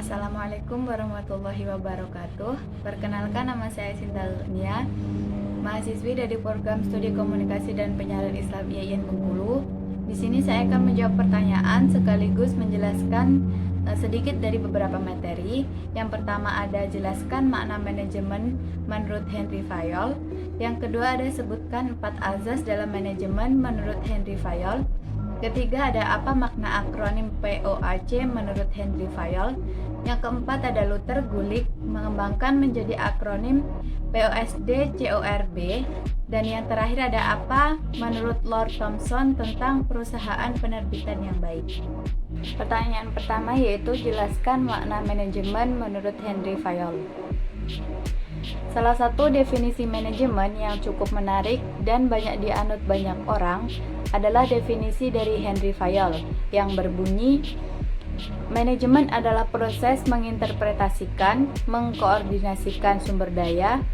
Assalamualaikum warahmatullahi wabarakatuh. Perkenalkan, nama saya Sinta Nia, mahasiswi dari program Studi Komunikasi dan Penyiaran Islam IAIN Bengkulu. Di sini saya akan menjawab pertanyaan sekaligus menjelaskan sedikit dari beberapa materi. Yang pertama ada jelaskan makna manajemen menurut Henry Fayol. Yang kedua ada sebutkan 4 azas dalam manajemen menurut Henry Fayol. Ketiga ada apa makna akronim POAC menurut Henry Fayol. Yang keempat ada Luther Gulick mengembangkan menjadi akronim POSD-CORB. Dan yang terakhir ada apa menurut Lord Thomson tentang perusahaan penerbitan yang baik. Pertanyaan pertama yaitu jelaskan makna manajemen menurut Henry Fayol. Salah satu definisi manajemen yang cukup menarik dan banyak dianut banyak orang adalah definisi dari Henry Fayol yang berbunyi, manajemen adalah proses menginterpretasikan, mengkoordinasikan sumber daya,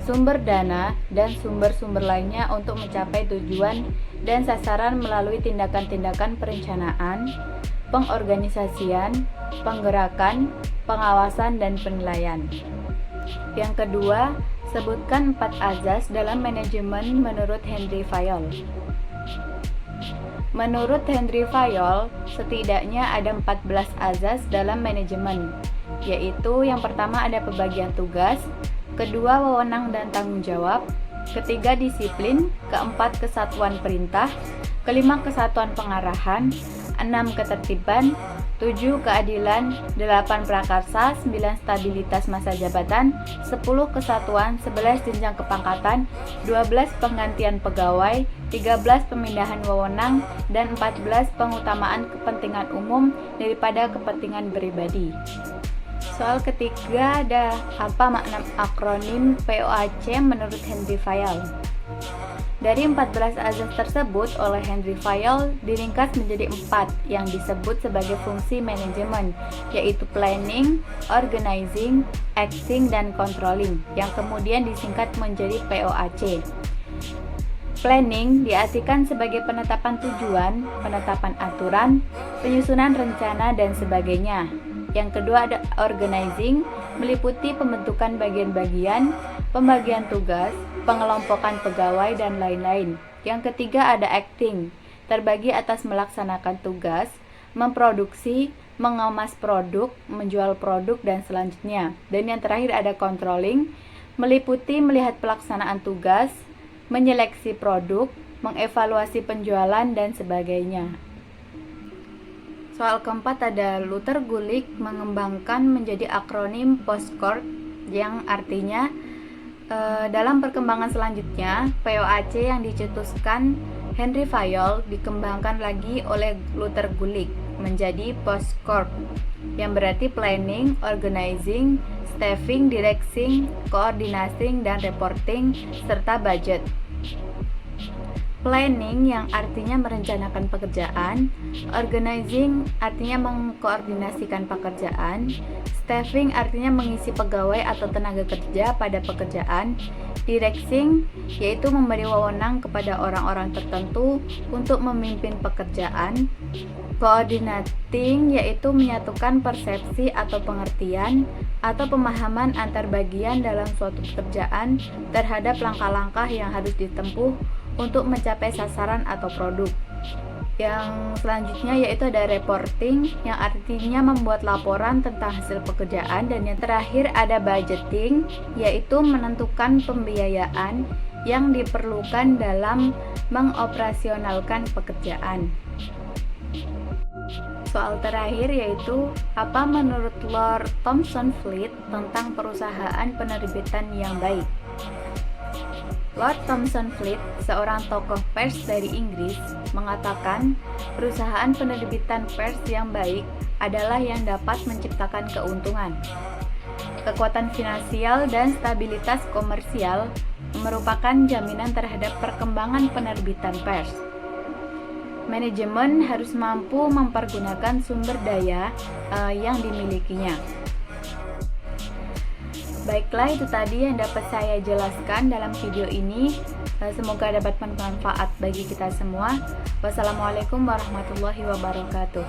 sumber dana, dan sumber-sumber lainnya untuk mencapai tujuan dan sasaran melalui tindakan-tindakan perencanaan, pengorganisasian, penggerakan, pengawasan, dan penilaian. Yang kedua, sebutkan 4 azas dalam manajemen menurut Henry Fayol. Menurut Henry Fayol, setidaknya ada 14 azas dalam manajemen, yaitu yang pertama ada pembagian tugas, kedua wewenang dan tanggung jawab, ketiga disiplin, keempat kesatuan perintah, kelima kesatuan pengarahan, 6 ketertiban, 7 keadilan, 8 prakarsa, 9 stabilitas masa jabatan, 10 kesatuan, 11 jenjang kepangkatan, 12 penggantian pegawai, 13 pemindahan wewenang, dan 14 pengutamaan kepentingan umum daripada kepentingan pribadi. Soal ketiga ada apa makna akronim POAC menurut Henry Fayol. Dari 14 azas tersebut oleh Henry Fayol diringkas menjadi 4 yang disebut sebagai fungsi manajemen, yaitu planning, organizing, acting, dan controlling, yang kemudian disingkat menjadi POAC. Planning diartikan sebagai penetapan tujuan, penetapan aturan, penyusunan rencana, dan sebagainya. Yang kedua ada organizing, meliputi pembentukan bagian-bagian, pembagian tugas, pengelompokan pegawai, dan lain-lain. Yang ketiga ada acting, terbagi atas melaksanakan tugas, memproduksi, mengemas produk, menjual produk, dan selanjutnya. Dan yang terakhir ada controlling, meliputi melihat pelaksanaan tugas, menyeleksi produk, mengevaluasi penjualan, dan sebagainya. Soal keempat ada Luther Gulick mengembangkan menjadi akronim POSCORP yang artinya dalam perkembangan selanjutnya POAC yang dicetuskan Henry Fayol dikembangkan lagi oleh Luther Gulick menjadi POSCORP yang berarti planning, organizing, staffing, directing, coordinating, dan reporting serta budget. Planning yang artinya merencanakan pekerjaan, organizing artinya mengkoordinasikan pekerjaan, staffing artinya mengisi pegawai atau tenaga kerja pada pekerjaan, directing yaitu memberi wewenang kepada orang-orang tertentu untuk memimpin pekerjaan, coordinating yaitu menyatukan persepsi atau pengertian atau pemahaman antar bagian dalam suatu pekerjaan terhadap langkah-langkah yang harus ditempuh untuk mencapai sasaran atau produk. Yang selanjutnya yaitu ada reporting yang artinya membuat laporan tentang hasil pekerjaan, dan yang terakhir ada budgeting yaitu menentukan pembiayaan yang diperlukan dalam mengoperasionalkan pekerjaan. Soal terakhir yaitu apa menurut Lord Thomson Fleet tentang perusahaan penerbitan yang baik. Lord Thomson Fleet, seorang tokoh pers dari Inggris, mengatakan perusahaan penerbitan pers yang baik adalah yang dapat menciptakan keuntungan. Kekuatan finansial dan stabilitas komersial merupakan jaminan terhadap perkembangan penerbitan pers. Manajemen harus mampu mempergunakan sumber daya yang dimilikinya. Baiklah, itu tadi yang dapat saya jelaskan dalam video ini. Semoga dapat bermanfaat bagi kita semua. Wassalamualaikum warahmatullahi wabarakatuh.